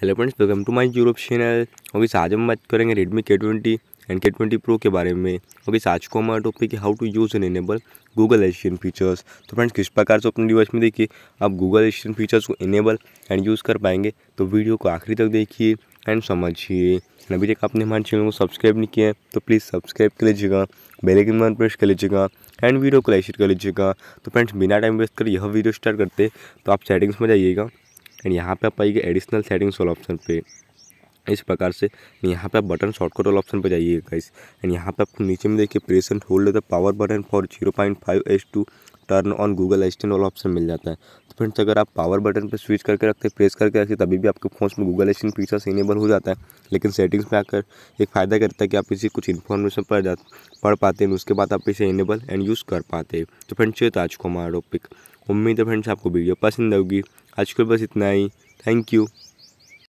Hello friends, welcome to my YouTube channel. Okay, आज हम बात करेंगे Redmi K20 and K20 Pro के बारे में। ओके, आज को हमारा टॉपिक है how to use and enable Google assistant features. तो फ्रेंड्स, किस प्रकार से अपने डिवाइस में देखिए आप गूगल असिस्टेंट फीचर्स को इनेबल एंड यूज़ कर पाएंगे। तो वीडियो को आखिरी तक देखिए एंड समझिए। अभी तक आपने हमारे चैनल को सब्सक्राइब नहीं किया है तो प्लीज़ सब्सक्राइब कर लीजिएगा, बेल आइकन बटन प्रेस कर लीजिएगा एंड वीडियो को लाइक कर लीजिएगा। तो फ्रेंड्स, बिना टाइम वेस्ट कर यह वीडियो स्टार्ट करते तो आप सेटिंग्स में जाइएगा एंड यहाँ पे आप आइए एडिशनल सेटिंग्स वाला ऑप्शन पे। इस प्रकार से यहाँ पे आप बटन शॉर्टकट वाला ऑप्शन पे जाइएगा गाइस एंड यहाँ पे आपको नीचे में देखिए press and hold the power button for 0.5s to turn on Google assistant वाला ऑप्शन मिल जाता है। तो फ्रेंड्स, अगर आप पावर बटन पे स्विच करके रखते प्रेस करके रखते तभी भी आपके फोन में गूगल असिस्टेंट फीचर्स इनेबल हो जाता है। लेकिन सेटिंग्स पे आकर एक फ़ायदा करता है कि आप इसी कुछ इन्फॉर्मेशन पढ़ पाते हैं, उसके बाद आप इसे इनेबल एंड यूज़ कर पाते हैं। तो फ्रेंड्स, ये था आज को हमारा टॉपिक। उम्मीद है फ्रेंड्स आपको वीडियो पसंद होगी। आज के बस इतना ही। Thank you.